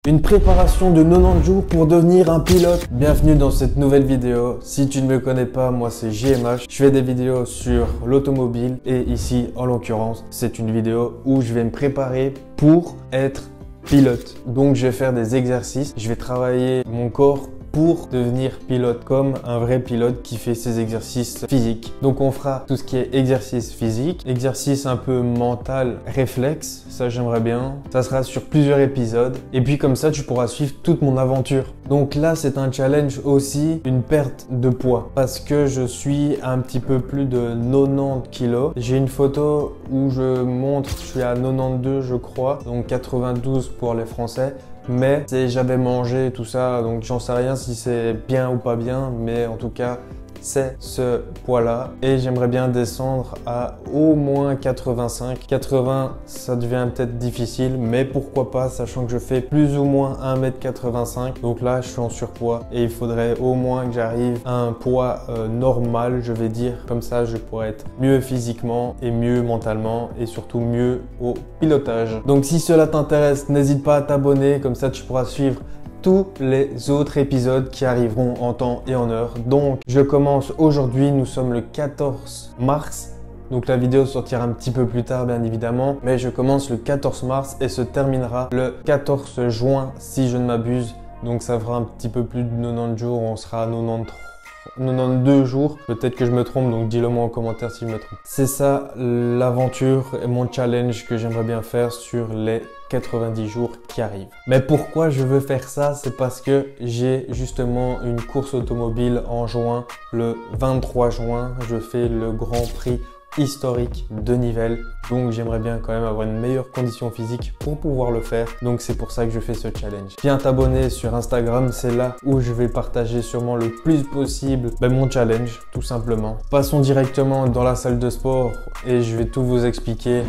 Une préparation de 90 jours pour devenir un pilote. Bienvenue dans cette nouvelle vidéo. Si tu ne me connais pas, moi c'est JMH. Je fais des vidéos sur l'automobile et ici, en l'occurrence, c'est une vidéo où je vais me préparer pour être pilote. Donc je vais faire des exercices, je vais travailler mon corps pour devenir pilote comme un vrai pilote qui fait ses exercices physiques. Donc on fera tout ce qui est exercice physique, exercice un peu mental, réflexe, ça j'aimerais bien. Ça sera sur plusieurs épisodes et puis comme ça tu pourras suivre toute mon aventure. Donc là c'est un challenge aussi, une perte de poids parce que je suis un petit peu plus de 90 kilos. J'ai une photo où je montre, je suis à 92 je crois, donc 92 pour les Français. Mais j'avais mangé tout ça, donc j'en sais rien si c'est bien ou pas bien, mais en tout cas c'est ce poids-là et j'aimerais bien descendre à au moins 85. 80, ça devient peut-être difficile, mais pourquoi pas, sachant que je fais plus ou moins 1m85. Donc là, je suis en surpoids et il faudrait au moins que j'arrive à un poids normal, je vais dire. Comme ça, je pourrais être mieux physiquement et mieux mentalement et surtout mieux au pilotage. Donc si cela t'intéresse, n'hésite pas à t'abonner, comme ça tu pourras suivre tous les autres épisodes qui arriveront en temps et en heure. Donc je commence aujourd'hui, nous sommes le 14 mars. Donc la vidéo sortira un petit peu plus tard bien évidemment, mais je commence le 14 mars et se terminera le 14 juin si je ne m'abuse. Donc ça fera un petit peu plus de 90 jours, on sera à 92 jours, peut-être que je me trompe, donc dis-le moi en commentaire si je me trompe. C'est ça l'aventure et mon challenge que j'aimerais bien faire sur les 90 jours qui arrivent. Mais pourquoi je veux faire ça? C'est parce que j'ai justement une course automobile en juin. Le 23 juin, je fais le Grand Prix historique de Nivelles. Donc j'aimerais bien quand même avoir une meilleure condition physique pour pouvoir le faire. Donc c'est pour ça que je fais ce challenge. Viens t'abonner sur Instagram, c'est là où je vais partager sûrement le plus possible mon challenge, tout simplement. Passons directement dans la salle de sport et je vais tout vous expliquer.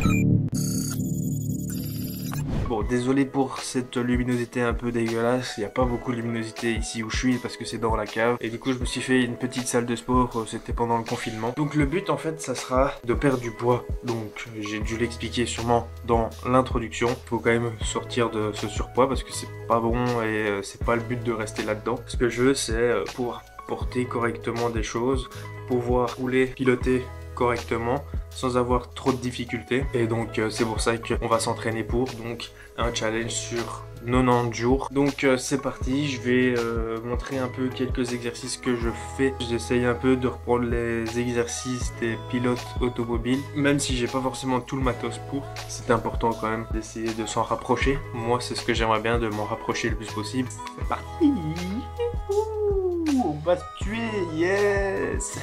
Bon, désolé pour cette luminosité un peu dégueulasse, il n'y a pas beaucoup de luminosité ici où je suis parce que c'est dans la cave. Et du coup je me suis fait une petite salle de sport, c'était pendant le confinement. Donc le but en fait ça sera de perdre du poids. Donc j'ai dû l'expliquer sûrement dans l'introduction. Il faut quand même sortir de ce surpoids parce que c'est pas bon et c'est pas le but de rester là-dedans. Ce que je veux c'est pouvoir porter correctement des choses, pouvoir rouler, piloter correctement sans avoir trop de difficultés et donc c'est pour ça qu'on va s'entraîner pour donc un challenge sur 90 jours. Donc c'est parti, je vais montrer un peu quelques exercices que je fais. J'essaye un peu de reprendre les exercices des pilotes automobiles, même si j'ai pas forcément tout le matos pour. C'est important quand même d'essayer de s'en rapprocher. Moi c'est ce que j'aimerais bien, de m'en rapprocher le plus possible. C'est parti. Ouh, on va se tuer, yes.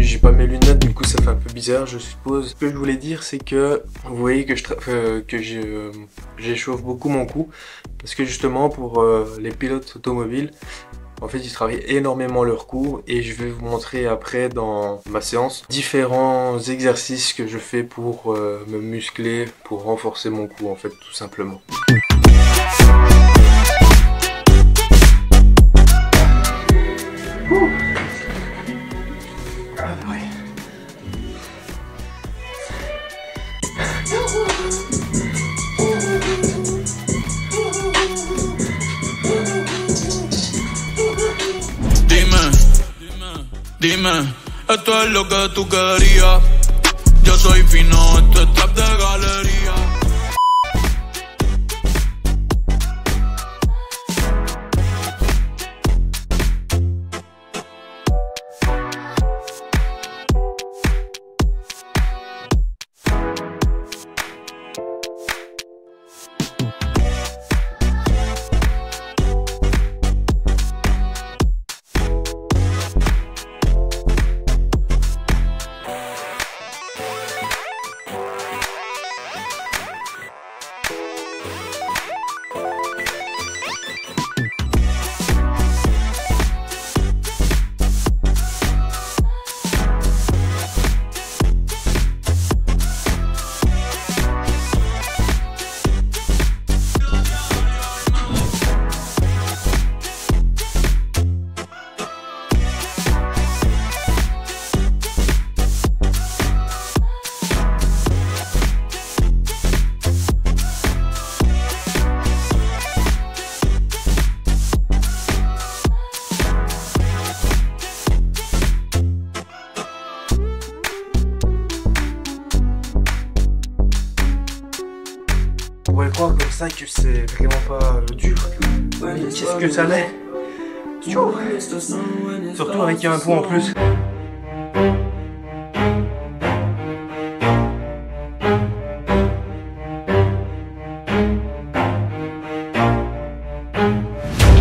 J'ai pas mes lunettes, du coup ça fait un peu bizarre je suppose. Ce que je voulais dire c'est que vous voyez que j'échauffe beaucoup mon cou parce que justement pour les pilotes automobiles en fait ils travaillent énormément leur cou et je vais vous montrer après dans ma séance différents exercices que je fais pour me muscler, pour renforcer mon cou en fait tout simplement. Dime, esto es lo que tú querías. Yo soy fino, esto es trap de galería. ça que c'est vraiment pas dur. Mais qu'est-ce que ça l'est? Surtout avec un poids en plus.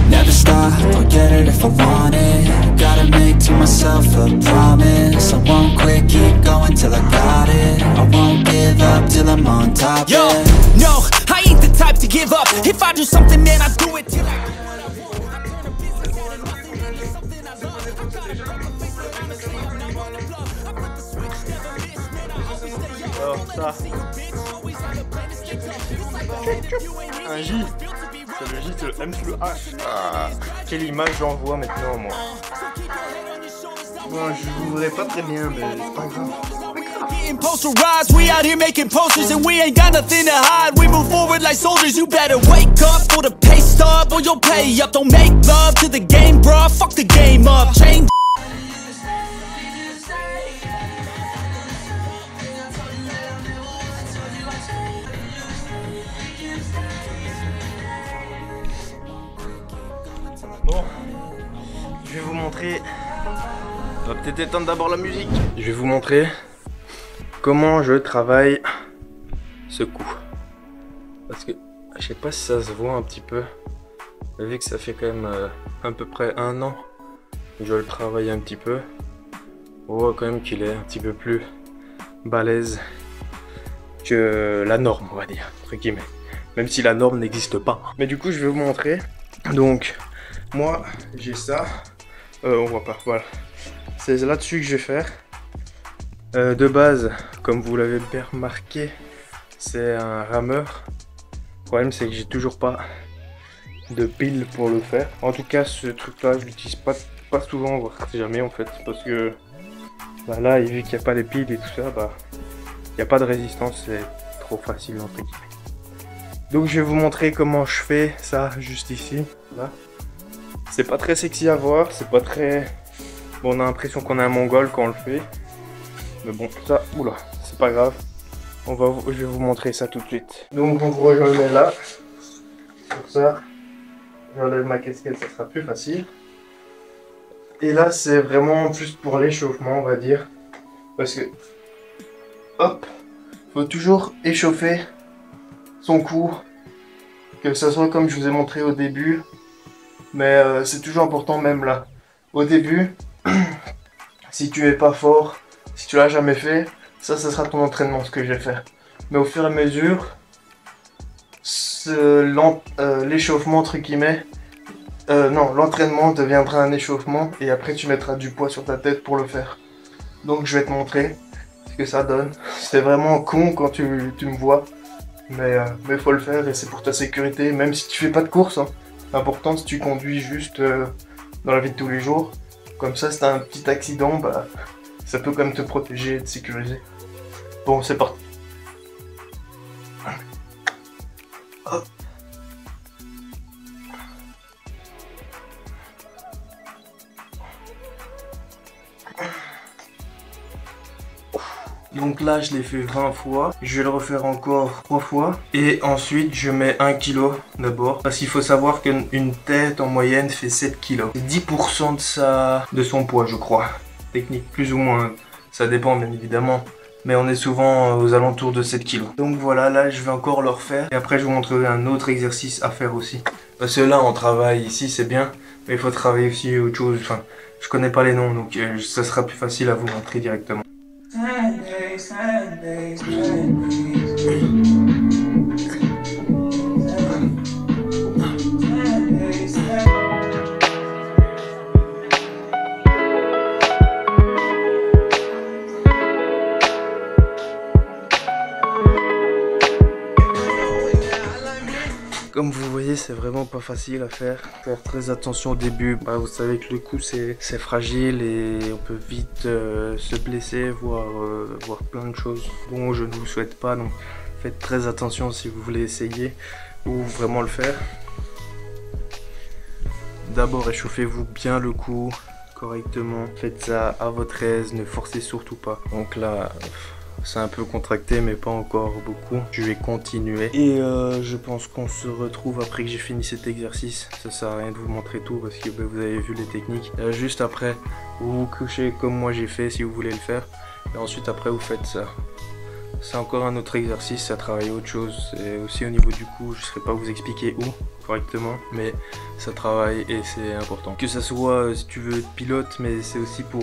Never stop, I'll get it if I want it. Gotta make to myself a promise. I won't quit, keep going till I got it. I won't give up till I'm on top. Yo, no, I ain't the type to give up. If I do something, man, I do it till I. Alors ça, un J, c'est le J, c'est le M sur le H. Ah, quelle image j'envoie maintenant moi. Bon, je vous verrai pas très bien, mais c'est pas grave. Posterized, we out here making posters and we ain't got nothing to hide. We move forward like soldiers. You better wake up for the pay stub or you'll pay up. Don't make love to the game, bruh. Fuck the game up. Change. Bon, je vais vous montrer. On va peut-être éteindre d'abord la musique. Je vais vous montrer comment je travaille ce coup. Parce que je sais pas si ça se voit un petit peu. Vu que ça fait quand même à peu près 1 an que je le travaille un petit peu. On voit quand même qu'il est un petit peu plus balèze que la norme, on va dire, entre guillemets. Même si la norme n'existe pas. Mais du coup, je vais vous montrer. Donc, moi, j'ai ça. On voit pas, voilà. C'est là-dessus que je vais faire. De base, comme vous l'avez bien remarqué, c'est un rameur. Le problème, c'est que j'ai toujours pas de pile pour le faire. En tout cas, ce truc-là, je l'utilise pas souvent, voire jamais en fait. Parce que bah là, vu qu'il n'y a pas les piles et tout ça, bah, il n'y a pas de résistance, c'est trop facile entre guillemets. Donc je vais vous montrer comment je fais ça juste ici. Là. C'est pas très sexy à voir, c'est pas très... Bon, on a l'impression qu'on est un mongol quand on le fait. Mais bon, ça, oula, c'est pas grave. Je vais vous montrer ça tout de suite. Donc en gros, je le mets là. Pour ça, j'enlève ma casquette, ça sera plus facile. Et là, c'est vraiment plus pour l'échauffement, on va dire. Parce que, hop, faut toujours échauffer son cou, que ce soit comme je vous ai montré au début, mais c'est toujours important même là. Au début, si tu es pas fort, si tu l'as jamais fait, ça sera ton entraînement ce que je vais faire. Mais au fur et à mesure, l'échauffement entre guillemets, non, l'entraînement deviendra un échauffement et après tu mettras du poids sur ta tête pour le faire. Donc je vais te montrer ce que ça donne. C'est vraiment con quand tu me vois. Mais faut le faire et c'est pour ta sécurité, même si tu fais pas de course. Hein. L'important, si tu conduis juste dans la vie de tous les jours, comme ça, si t'as un petit accident, bah, ça peut quand même te protéger et te sécuriser. Bon, c'est parti. Hop. Donc là, je l'ai fait 20 fois. Je vais le refaire encore 3 fois. Et ensuite, je mets 1 kg d'abord. Parce qu'il faut savoir qu'une tête en moyenne fait 7 kg. C'est 10% de son poids, je crois. Technique, plus ou moins. Ça dépend, bien évidemment. Mais on est souvent aux alentours de 7 kg. Donc voilà, là, je vais encore le refaire. Et après, je vous montrerai un autre exercice à faire aussi. Parce que là, on travaille ici, c'est bien. Mais il faut travailler aussi autre chose. Enfin, je connais pas les noms. Donc, ça sera plus facile à vous montrer directement. Comme vous voyez, c'est vraiment pas facile à faire. Faire très attention au début. Bah, vous savez que le cou c'est fragile et on peut vite se blesser, voir plein de choses dont je ne vous souhaite pas. Donc faites très attention si vous voulez essayer ou vraiment le faire. D'abord, échauffez-vous bien le cou correctement. Faites ça à votre aise, ne forcez surtout pas. Donc là, c'est un peu contracté mais pas encore beaucoup. Je vais continuer et je pense qu'on se retrouve après que j'ai fini cet exercice. Ça sert à rien de vous montrer tout parce que vous avez vu les techniques. Juste après, vous vous couchez comme moi j'ai fait si vous voulez le faire. Et ensuite après vous faites ça. C'est encore un autre exercice, ça travaille autre chose. Et aussi au niveau du cou, je ne saurais pas vous expliquer où correctement, mais ça travaille et c'est important. Que ça soit si tu veux être pilote, mais c'est aussi pour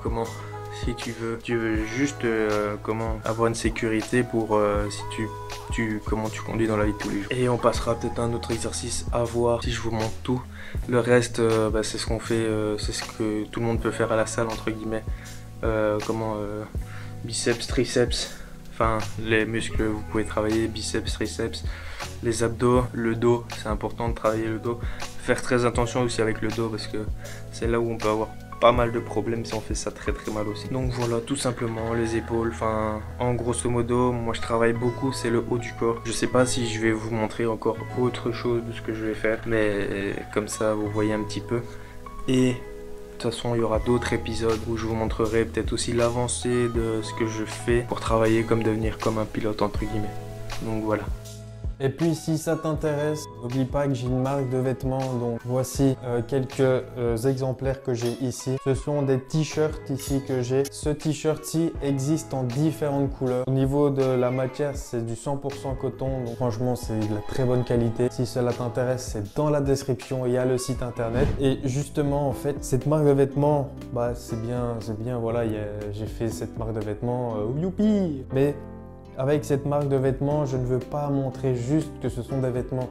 comment, si tu veux juste comment avoir une sécurité pour si comment tu conduis dans la vie de tous les jours. Et on passera peut-être à un autre exercice à voir si je vous montre tout. Le reste, c'est ce qu'on fait, c'est ce que tout le monde peut faire à la salle entre guillemets. Biceps, triceps. Enfin, les muscles, vous pouvez travailler biceps, triceps, les abdos, le dos, c'est important de travailler le dos. Faire très attention aussi avec le dos parce que c'est là où on peut avoir pas mal de problèmes si on fait ça très mal aussi. Donc voilà, tout simplement, les épaules, enfin, en grosso modo, moi je travaille beaucoup, c'est le haut du corps. Je sais pas si je vais vous montrer encore autre chose de ce que je vais faire, mais comme ça vous voyez un petit peu. Et de toute façon, il y aura d'autres épisodes où je vous montrerai peut-être aussi l'avancée de ce que je fais pour travailler comme devenir comme un pilote entre guillemets. Donc voilà. Et puis si ça t'intéresse, n'oublie pas que j'ai une marque de vêtements, donc voici quelques exemplaires que j'ai ici. Ce sont des t-shirts ici que j'ai. Ce t-shirt-ci existe en différentes couleurs. Au niveau de la matière, c'est du 100% coton, donc franchement c'est de la très bonne qualité. Si cela t'intéresse, c'est dans la description, il y a le site internet. Et justement en fait, cette marque de vêtements, bah c'est bien, voilà, j'ai fait cette marque de vêtements, youpi. Mais avec cette marque de vêtements, je ne veux pas montrer juste que ce sont des vêtements.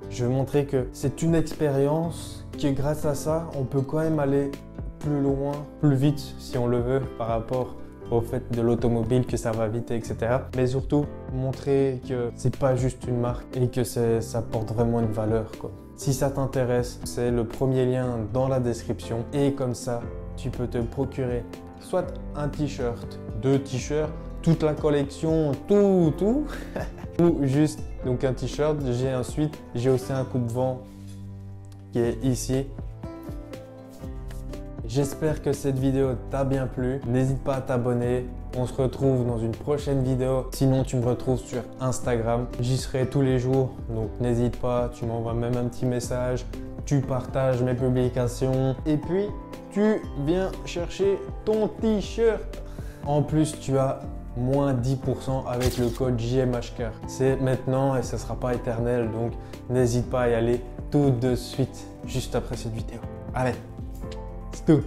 Je veux montrer que c'est une expérience qui, grâce à ça, on peut quand même aller plus loin, plus vite si on le veut par rapport au fait de l'automobile, que ça va vite, etc. Mais surtout, montrer que c'est pas juste une marque et que ça porte vraiment une valeur, quoi. Si ça t'intéresse, c'est le premier lien dans la description et comme ça, tu peux te procurer soit un t-shirt, 2 t-shirts, toute la collection, tout ou juste donc un t-shirt. J'ai aussi un coup de vent qui est ici. J'espère que cette vidéo t'a bien plu. N'hésite pas à t'abonner. On se retrouve dans une prochaine vidéo. Sinon, tu me retrouves sur Instagram. J'y serai tous les jours, donc n'hésite pas. Tu m'envoies même un petit message. Tu partages mes publications. Et puis, tu viens chercher ton t-shirt. En plus, tu as moins 10% avec le code JMHCœur. C'est maintenant et ce ne sera pas éternel, donc n'hésite pas à y aller tout de suite, juste après cette vidéo. Allez, c'est tout.